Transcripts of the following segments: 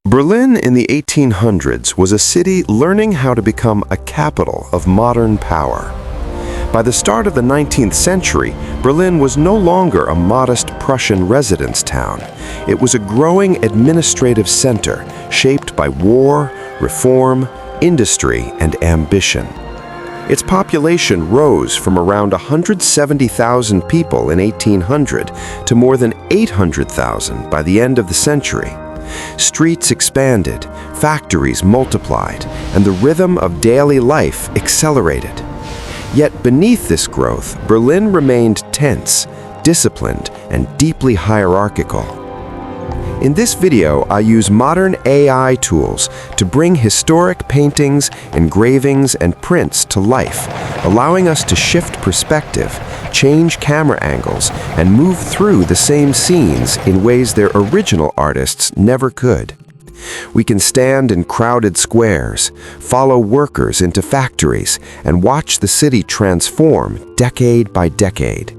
Berlin in the 1800s was a city learning how to become a capital of modern power. By the start of the 19th century, Berlin was no longer a modest Prussian residence town. It was a growing administrative center shaped by war, reform, industry, and ambition. Its population rose from around 170,000 people in 1800 to more than 800,000 by the end of the century. Streets expanded, factories multiplied, and the rhythm of daily life accelerated. Yet beneath this growth, Berlin remained tense, disciplined, and deeply hierarchical. In this video, I use modern AI tools to bring historic paintings, engravings, and prints to life, allowing us to shift perspective, change camera angles, and move through the same scenes in ways their original artists never could. We can stand in crowded squares, follow workers into factories, and watch the city transform decade by decade.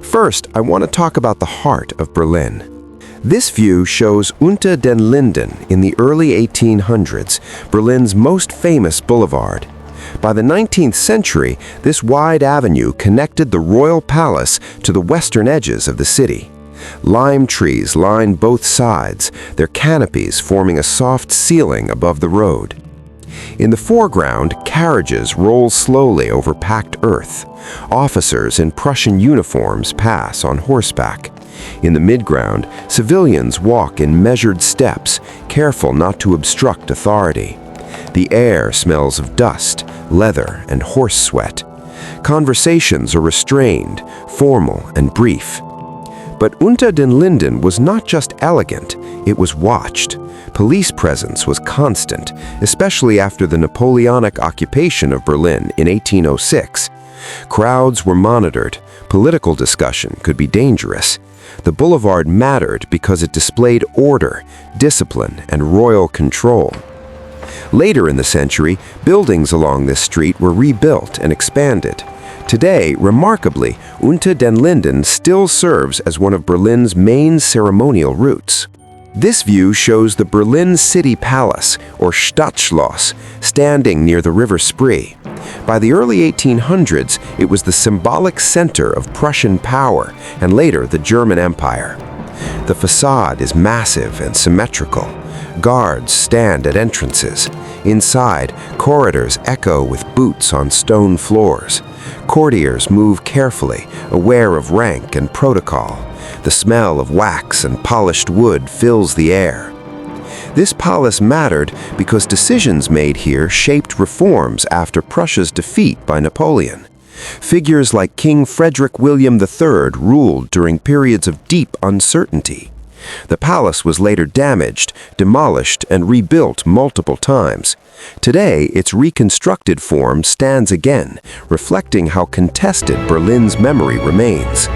First, I want to talk about the heart of Berlin. This view shows Unter den Linden in the early 1800s, Berlin's most famous boulevard. By the 19th century, this wide avenue connected the royal palace to the western edges of the city. Lime trees line both sides, their canopies forming a soft ceiling above the road. In the foreground, carriages roll slowly over packed earth. Officers in Prussian uniforms pass on horseback. In the midground, civilians walk in measured steps, careful not to obstruct authority. The air smells of dust, leather, and horse sweat. Conversations are restrained, formal, and brief. But Unter den Linden was not just elegant, it was watched. Police presence was constant, especially after the Napoleonic occupation of Berlin in 1806. Crowds were monitored. Political discussion could be dangerous. The boulevard mattered because it displayed order, discipline, and royal control. Later in the century, buildings along this street were rebuilt and expanded. Today, remarkably, Unter den Linden still serves as one of Berlin's main ceremonial routes. This view shows the Berlin City Palace, or Stadtschloss, standing near the River Spree. By the early 1800s, it was the symbolic center of Prussian power and later the German Empire. The facade is massive and symmetrical. Guards stand at entrances. Inside, corridors echo with boots on stone floors. Courtiers move carefully, aware of rank and protocol. The smell of wax and polished wood fills the air. This palace mattered because decisions made here shaped reforms after Prussia's defeat by Napoleon. Figures like King Frederick William III ruled during periods of deep uncertainty. The palace was later damaged, demolished, and rebuilt multiple times. Today, its reconstructed form stands again, reflecting how contested Berlin's memory remains.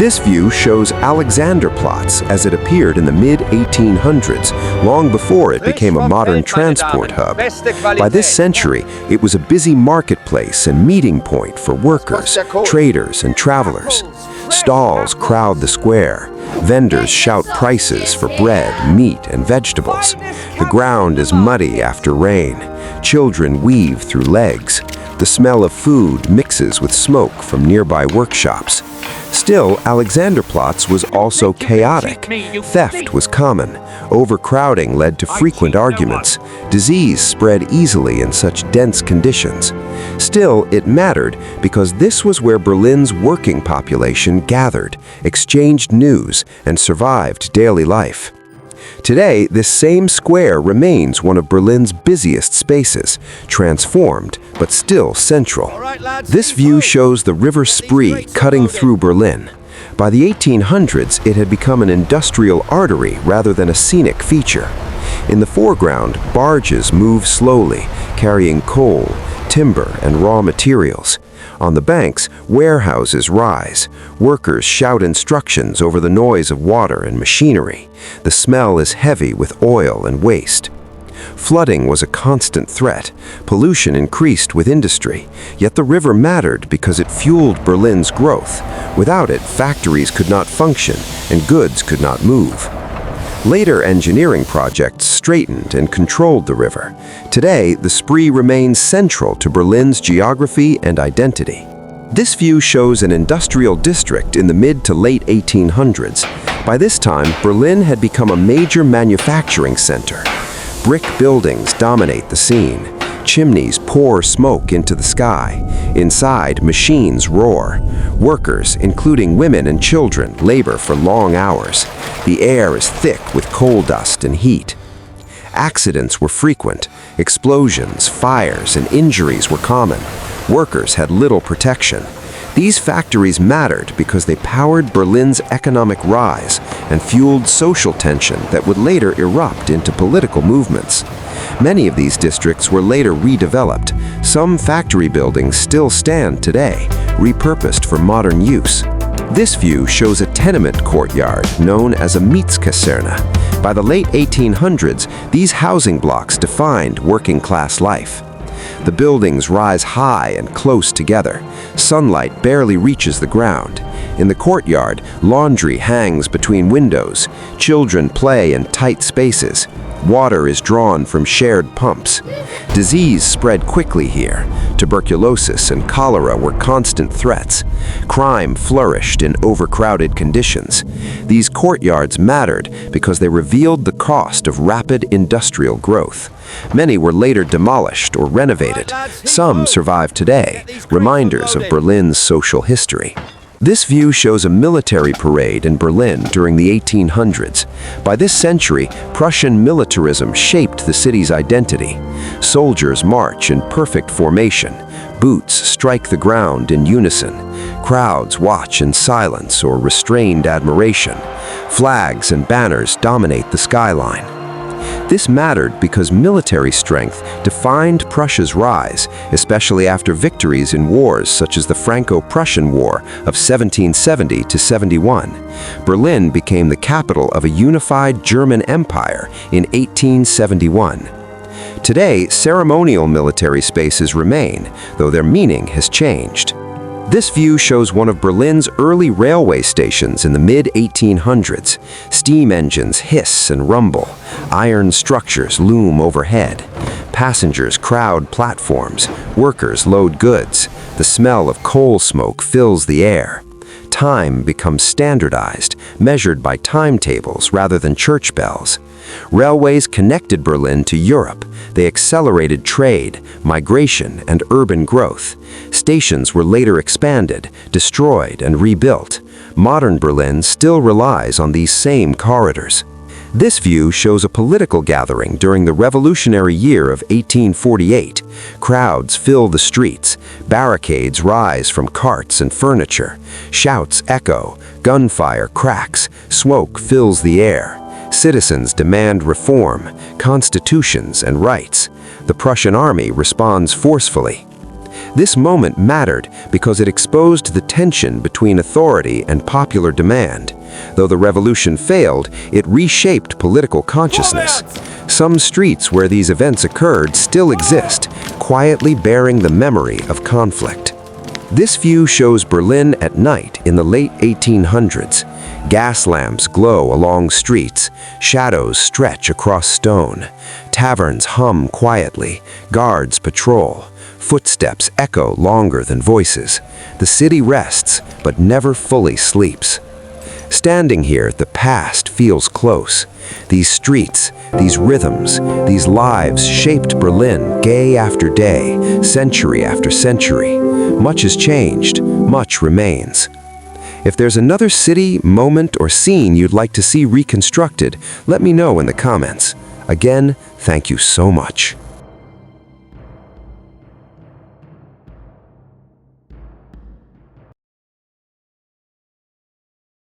This view shows Alexanderplatz as it appeared in the mid-1800s, long before it became a modern transport hub. By this century, it was a busy marketplace and meeting point for workers, traders, and travelers. Stalls crowd the square. Vendors shout prices for bread, meat, and vegetables. The ground is muddy after rain. Children weave through legs. The smell of food mixes with smoke from nearby workshops. Still, Alexanderplatz was also chaotic. Theft was common. Overcrowding led to frequent arguments. Disease spread easily in such dense conditions. Still, it mattered because this was where Berlin's working population gathered, exchanged news, and survived daily life. Today, this same square remains one of Berlin's busiest spaces, transformed but still central. This view shows the River Spree cutting through Berlin. By the 1800s, it had become an industrial artery rather than a scenic feature. In the foreground, barges move slowly, carrying coal, timber, and raw materials. On the banks, warehouses rise. Workers shout instructions over the noise of water and machinery. The smell is heavy with oil and waste. Flooding was a constant threat. Pollution increased with industry. Yet the river mattered because it fueled Berlin's growth. Without it, factories could not function and goods could not move. Later engineering projects straightened and controlled the river. Today, the Spree remains central to Berlin's geography and identity. This view shows an industrial district in the mid to late 1800s. By this time, Berlin had become a major manufacturing center. Brick buildings dominate the scene. Chimneys pour smoke into the sky. Inside, machines roar. Workers, including women and children, labor for long hours. The air is thick with coal dust and heat. Accidents were frequent. Explosions, fires, and injuries were common. Workers had little protection. These factories mattered because they powered Berlin's economic rise and fueled social tension that would later erupt into political movements. Many of these districts were later redeveloped. Some factory buildings still stand today, repurposed for modern use. This view shows a tenement courtyard known as a Mietskaserne. By the late 1800s, these housing blocks defined working-class life. The buildings rise high and close together. Sunlight barely reaches the ground. In the courtyard, laundry hangs between windows. Children play in tight spaces. Water is drawn from shared pumps. Disease spread quickly here. Tuberculosis and cholera were constant threats. Crime flourished in overcrowded conditions. These courtyards mattered because they revealed the cost of rapid industrial growth. Many were later demolished or renovated. Some survive today, reminders of Berlin's social history. This view shows a military parade in Berlin during the 1800s. By this century, Prussian militarism shaped the city's identity. Soldiers march in perfect formation. Boots strike the ground in unison. Crowds watch in silence or restrained admiration. Flags and banners dominate the skyline. This mattered because military strength defined Prussia's rise, especially after victories in wars such as the Franco-Prussian War of 1770 to 71. Berlin became the capital of a unified German empire in 1871. Today, ceremonial military spaces remain, though their meaning has changed. This view shows one of Berlin's early railway stations in the mid-1800s. Steam engines hiss and rumble. Iron structures loom overhead. Passengers crowd platforms. Workers load goods. The smell of coal smoke fills the air. Time becomes standardized, measured by timetables rather than church bells. Railways connected Berlin to Europe. They accelerated trade, migration, and urban growth. Stations were later expanded, destroyed, and rebuilt. Modern Berlin still relies on these same corridors. This view shows a political gathering during the revolutionary year of 1848. Crowds fill the streets. Barricades rise from carts and furniture. Shouts echo. Gunfire cracks. Smoke fills the air. Citizens demand reform, constitutions, and rights. The Prussian army responds forcefully. This moment mattered because it exposed the tension between authority and popular demand. Though the revolution failed, it reshaped political consciousness. Some streets where these events occurred still exist, quietly bearing the memory of conflict. This view shows Berlin at night in the late 1800s. Gas lamps glow along streets. Shadows stretch across stone. Taverns hum quietly. Guards patrol. Footsteps echo longer than voices. The city rests, but never fully sleeps. Standing here, the past feels close. These streets, these rhythms, these lives shaped Berlin day after day, century after century. Much has changed, much remains. If there's another city, moment, or scene you'd like to see reconstructed, let me know in the comments. Again, thank you so much.